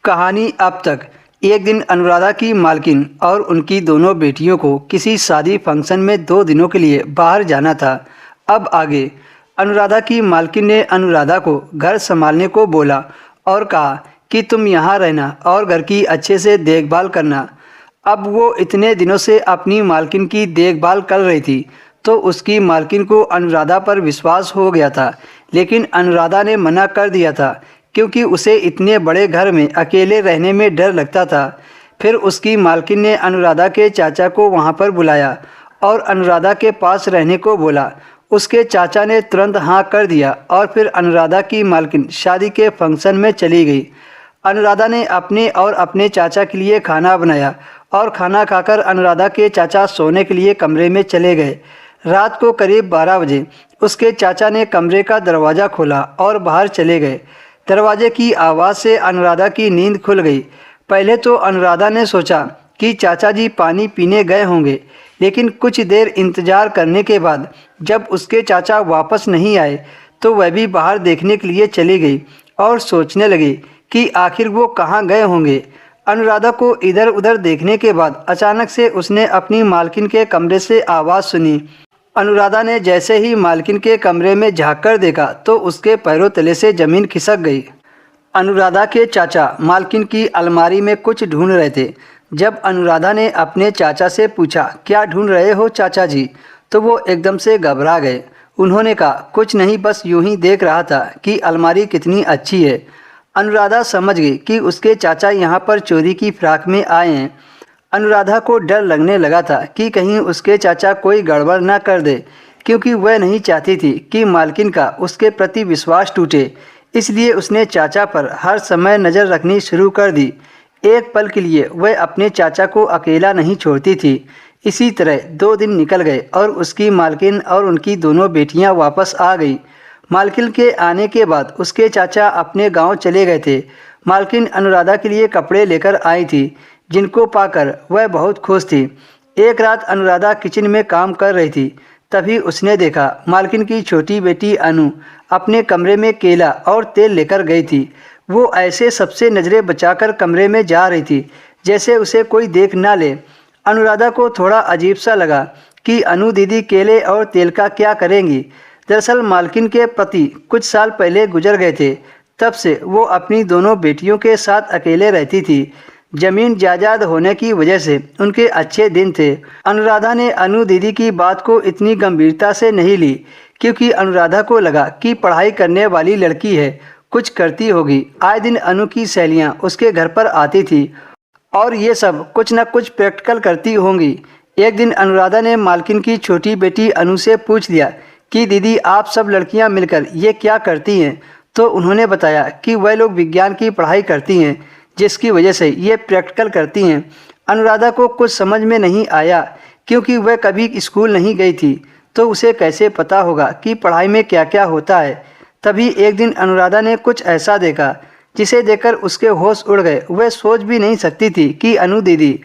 कहानी अब तक। एक दिन अनुराधा की मालकिन और उनकी दोनों बेटियों को किसी शादी फंक्शन में 2 दिनों के लिए बाहर जाना था। अब आगे अनुराधा की मालकिन ने अनुराधा को घर संभालने को बोला और कहा कि तुम यहाँ रहना और घर की अच्छे से देखभाल करना। अब वो इतने दिनों से अपनी मालकिन की देखभाल कर रही थी, तो उसकी मालकिन को अनुराधा पर विश्वास हो गया था, लेकिन अनुराधा ने मना कर दिया था क्योंकि उसे इतने बड़े घर में अकेले रहने में डर लगता था। फिर उसकी मालकिन ने अनुराधा के चाचा को वहाँ पर बुलाया और अनुराधा के पास रहने को बोला। उसके चाचा ने तुरंत हाँ कर दिया और फिर अनुराधा की मालकिन शादी के फंक्शन में चली गई। अनुराधा ने अपने और अपने चाचा के लिए खाना बनाया और खाना खाकर अनुराधा के चाचा सोने के लिए कमरे में चले गए। रात को करीब 12 बजे उसके चाचा ने कमरे का दरवाज़ा खोला और बाहर चले गए। दरवाजे की आवाज़ से अनुराधा की नींद खुल गई। पहले तो अनुराधा ने सोचा कि चाचा जी पानी पीने गए होंगे, लेकिन कुछ देर इंतज़ार करने के बाद जब उसके चाचा वापस नहीं आए तो वह भी बाहर देखने के लिए चली गई और सोचने लगी कि आखिर वो कहाँ गए होंगे। अनुराधा को इधर उधर देखने के बाद अचानक से उसने अपनी मालकिन के कमरे से आवाज़ सुनी। अनुराधा ने जैसे ही मालकिन के कमरे में झांककर देखा तो उसके पैरों तले से ज़मीन खिसक गई। अनुराधा के चाचा मालकिन की अलमारी में कुछ ढूंढ रहे थे। जब अनुराधा ने अपने चाचा से पूछा, क्या ढूंढ रहे हो चाचा जी, तो वो एकदम से घबरा गए। उन्होंने कहा, कुछ नहीं, बस यूं ही देख रहा था कि अलमारी कितनी अच्छी है। अनुराधा समझ गई कि उसके चाचा यहाँ पर चोरी की फिराक में आए हैं। अनुराधा को डर लगने लगा था कि कहीं उसके चाचा कोई गड़बड़ न कर दे, क्योंकि वह नहीं चाहती थी कि मालकिन का उसके प्रति विश्वास टूटे। इसलिए उसने चाचा पर हर समय नज़र रखनी शुरू कर दी। एक पल के लिए वह अपने चाचा को अकेला नहीं छोड़ती थी। इसी तरह 2 दिन निकल गए और उसकी मालकिन और उनकी दोनों बेटियां वापस आ गई। मालकिन के आने के बाद उसके चाचा अपने गांव चले गए थे। मालकिन अनुराधा के लिए कपड़े लेकर आई थी, जिनको पाकर वह बहुत खुश थी। एक रात अनुराधा किचन में काम कर रही थी, तभी उसने देखा मालकिन की छोटी बेटी अनु अपने कमरे में केला और तेल लेकर गई थी। वो ऐसे सबसे नज़रें बचाकर कमरे में जा रही थी जैसे उसे कोई देख ना ले। अनुराधा को थोड़ा अजीब सा लगा कि अनु दीदी केले और तेल का क्या करेंगी। दरअसल मालकिन के पति कुछ साल पहले गुजर गए थे, तब से वो अपनी दोनों बेटियों के साथ अकेले रहती थी। जमीन जायदाद होने की वजह से उनके अच्छे दिन थे। अनुराधा ने अनु दीदी की बात को इतनी गंभीरता से नहीं ली, क्योंकि अनुराधा को लगा कि पढ़ाई करने वाली लड़की है, कुछ करती होगी। आए दिन अनु की सहेलियां उसके घर पर आती थी और ये सब कुछ न कुछ प्रैक्टिकल करती होंगी। एक दिन अनुराधा ने मालकिन की छोटी बेटी अनु से पूछ लिया कि दीदी, आप सब लड़कियां मिलकर ये क्या करती हैं? तो उन्होंने बताया कि वह लोग विज्ञान की पढ़ाई करती हैं, जिसकी वजह से ये प्रैक्टिकल करती हैं। अनुराधा को कुछ समझ में नहीं आया, क्योंकि वह कभी स्कूल नहीं गई थी, तो उसे कैसे पता होगा कि पढ़ाई में क्या क्या होता है। तभी एक दिन अनुराधा ने कुछ ऐसा देखा जिसे देखकर उसके होश उड़ गए। वह सोच भी नहीं सकती थी कि अनु दीदी